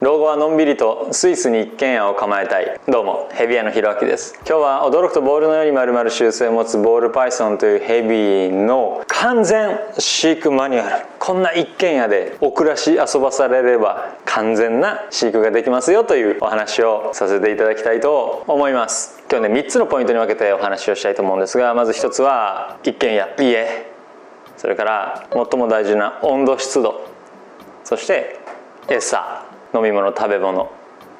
老後はのんびりとスイスに一軒家を構えたい。どうもヘビ屋のひろあきです。今日は驚くとボールのように丸々習性を持つボールパイソンというヘビの完全飼育マニュアル。こんな一軒家でお暮らし遊ばされれば完全な飼育ができますよというお話をさせていただきたいと思います。今日ね3つのポイントに分けてお話をしたいと思うんですが、まず1つは一軒家、家、それから最も大事な温度湿度、そして餌、飲み物、食べ物、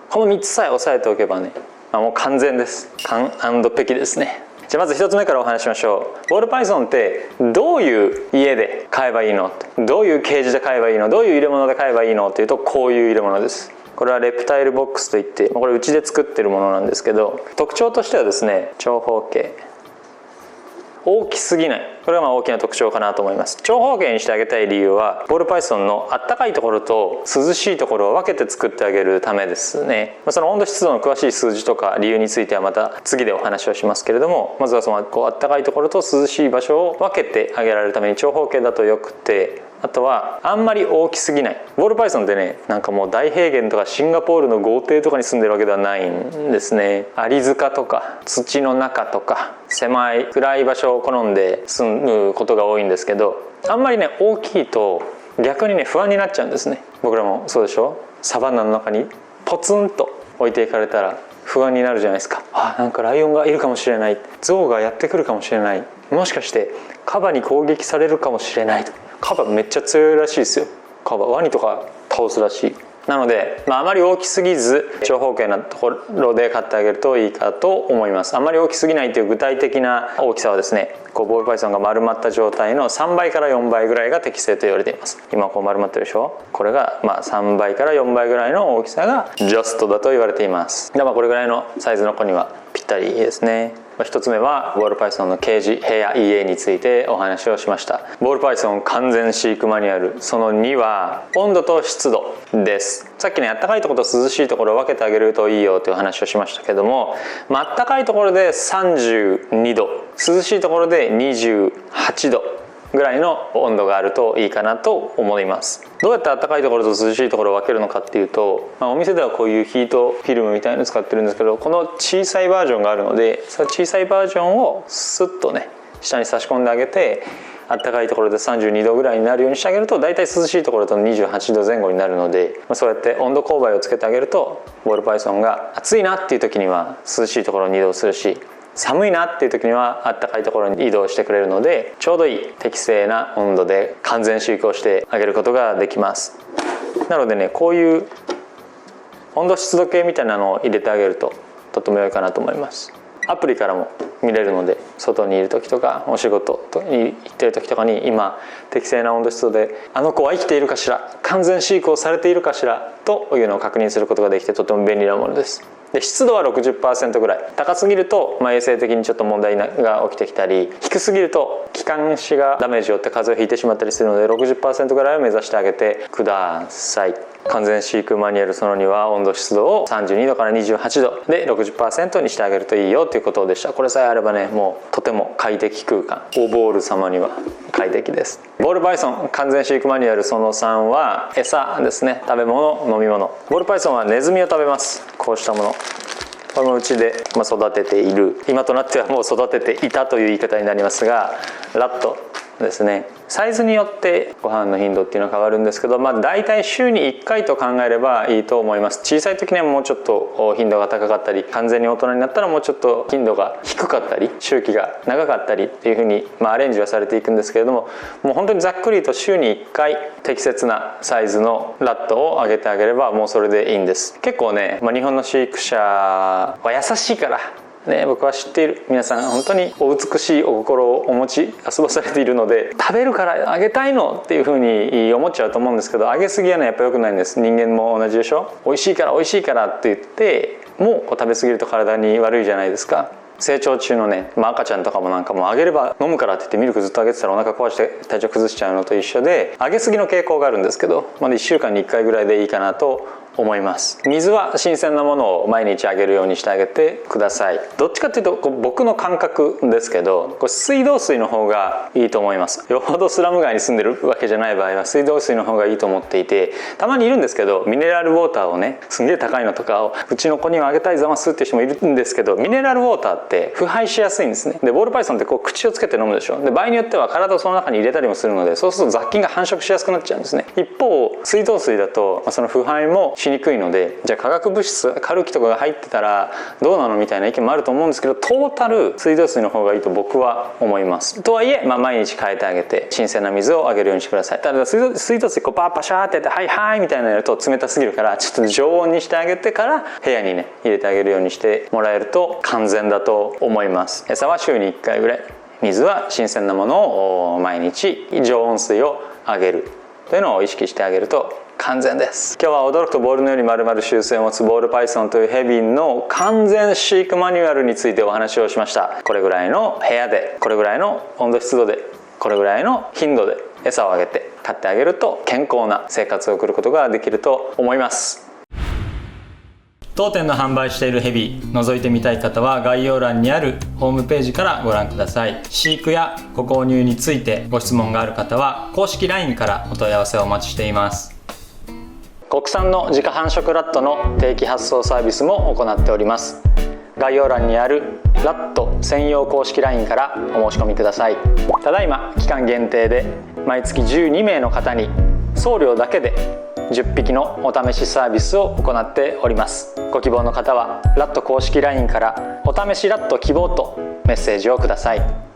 この3つさえ押さえておけばね、もう完全です。完璧ですね。じゃあまず1つ目からお話しましょう。ボールパイソンってどういう家で飼えばいいの、どういうケージで飼えばいいの、どういう入れ物で飼えばいいのっていうと、こういう入れ物です。これはレプタイルボックスといって、これうちで作ってるものなんですけど、特徴としてはですね、長方形、大きすぎない、これが大きな特徴かなと思います。長方形にしてあげたい理由は、ボールパイソンのあったかいところと涼しいところを分けて作ってあげるためですね。その温度湿度の詳しい数字とか理由についてはまた次でお話をしますけれども、まずはそのあったかいところと涼しい場所を分けてあげられるために長方形だとよくて、あとはあんまり大きすぎない。ボールパイソンってね、なんかもう大平原とかシンガポールの豪邸とかに住んでるわけではないんですね。アリ塚とか土の中とか狭い暗い場所を好んで住むことが多いんですけど、あんまりね大きいと逆にね不安になっちゃうんですね。僕らもそうでしょ。サバンナの中にポツンと置いていかれたら不安になるじゃないですか。なんかライオンがいるかもしれない、ゾウがやってくるかもしれない、もしかしてカバに攻撃されるかもしれないと。カバめっちゃ強いらしいですよ。カバワニとか倒すらしい。なので、あまり大きすぎず長方形なところで飼ってあげるといいかと思います。あまり大きすぎないという具体的な大きさはですね、ボールパイソンが丸まった状態の3倍から4倍ぐらいが適正と言われています。今丸まってるでしょ。これが3倍から4倍ぐらいの大きさがジャストだと言われています。でこれぐらいのサイズの子にはぴったりですね。1つ目はボールパイソンのケージ、部屋、家についてお話をしました。ボールパイソン完全飼育マニュアル、その2は温度と湿度です。さっきね、あったかいところと涼しいところを分けてあげるといいよという話をしましたけども、あったかいところで32度、涼しいところで28度ぐらいの温度があるといいかなと思います。どうやって暖かいところと涼しいところを分けるのかっていうと、お店ではこういうヒートフィルムみたいなの使ってるんですけど、この小さいバージョンがあるので、その小さいバージョンをスッとね下に差し込んであげて、暖かいところで32度ぐらいになるようにしてあげると、だいたい涼しいところだと28度前後になるので、そうやって温度勾配をつけてあげると、ボールパイソンが暑いなっていう時には涼しいところに移動するし、寒いなっていう時にはあったかいところに移動してくれるので、ちょうどいい適正な温度で完全飼育をしてあげることができます。なのでね、こういう温度湿度計みたいなのを入れてあげるととても良いかなと思います。アプリからも見れるので、外にいる時とかお仕事に行ってる時とかに、今適正な温度湿度であの子は生きているかしら、完全飼育をされているかしらというのを確認することができて、とても便利なものです。で、湿度は 60% ぐらい。高すぎると、衛生的にちょっと問題が起きてきたり、低すぎると気管支がダメージを負って風邪をひいてしまったりするので、 60% ぐらいを目指してあげてください。完全飼育マニュアルその2は温度湿度を32度から28度で 60% にしてあげるといいよということでした。これさえあればね、もうとても快適空間、おボール様には快適です。ボールパイソン完全飼育マニュアルその3は餌ですね。食べ物、飲み物。ボールパイソンはネズミを食べます。こうしたもの、このうちで育てている、今となってはもう育てていたという言い方になりますが、ラットですね。サイズによってご飯の頻度っていうのは変わるんですけど、大体週に1回と考えればいいと思います。小さい時にはもうちょっと頻度が高かったり、完全に大人になったらもうちょっと頻度が低かったり、周期が長かったりっていうふうにアレンジはされていくんですけれども、もう本当にざっくりと週に1回適切なサイズのラットをあげてあげればもうそれでいいんです。結構ね、日本の飼育者は優しいからね、僕は知っている。皆さん本当にお美しいお心をお持ち遊ばされているので、食べるからあげたいのっていうふうに思っちゃうと思うんですけど、あげすぎはねやっぱ良くないんです。人間も同じでしょ。美味しいから美味しいからって言ってもう食べ過ぎると体に悪いじゃないですか。成長中のね、赤ちゃんとかもなんかもあげれば飲むからって言ってミルクずっとあげてたらお腹壊して体調崩しちゃうのと一緒で、あげすぎの傾向があるんですけど、1週間に1回ぐらいでいいかなと思います。水は新鮮なものを毎日あげるようにしてあげてください。どっちかっていうと僕の感覚ですけど、水道水の方がいいと思います。よほどスラム街に住んでるわけじゃない場合は水道水の方がいいと思っていて、たまにいるんですけどミネラルウォーターをね、すんげえ高いのとかをうちの子にはあげたいざますっていう人もいるんですけど、ミネラルウォーターって腐敗しやすいんですね。でボールパイソンって口をつけて飲むでしょ。で場合によっては体をその中に入れたりもするので、そうすると雑菌が繁殖しやすくなっちゃうんですね。一方水道水だとその腐敗もしにくいので、じゃあ化学物質カルキとかが入ってたらどうなのみたいな意見もあると思うんですけど、トータル水道水の方がいいと僕は思います。とはいえ、毎日変えてあげて新鮮な水をあげるようにしてください。ただ水道水パシャーってやってはいはいみたいなのやると冷たすぎるから、ちょっと常温にしてあげてから部屋にね入れてあげるようにしてもらえると完全だと思います。餌は週に1回ぐらい、水は新鮮なものを毎日常温水をあげるというのを意識してあげると完全です。今日は驚くとボールのように丸々習性を持つボールパイソンというヘビの完全飼育マニュアルについてお話をしました。これぐらいの部屋で、これぐらいの温度湿度で、これぐらいの頻度で餌をあげて飼ってあげると健康な生活を送ることができると思います。当店の販売しているヘビ覗いてみたい方は概要欄にあるホームページからご覧ください。飼育やご購入についてご質問がある方は公式 LINE からお問い合わせをお待ちしています。国産の自家繁殖ラットの定期発送サービスも行っております。概要欄にあるラット専用公式 LINE からお申し込みください。ただいま期間限定で毎月12名の方に送料だけで10匹のお試しサービスを行っております。ご希望の方はラット公式 LINE からお試しラット希望とメッセージをください。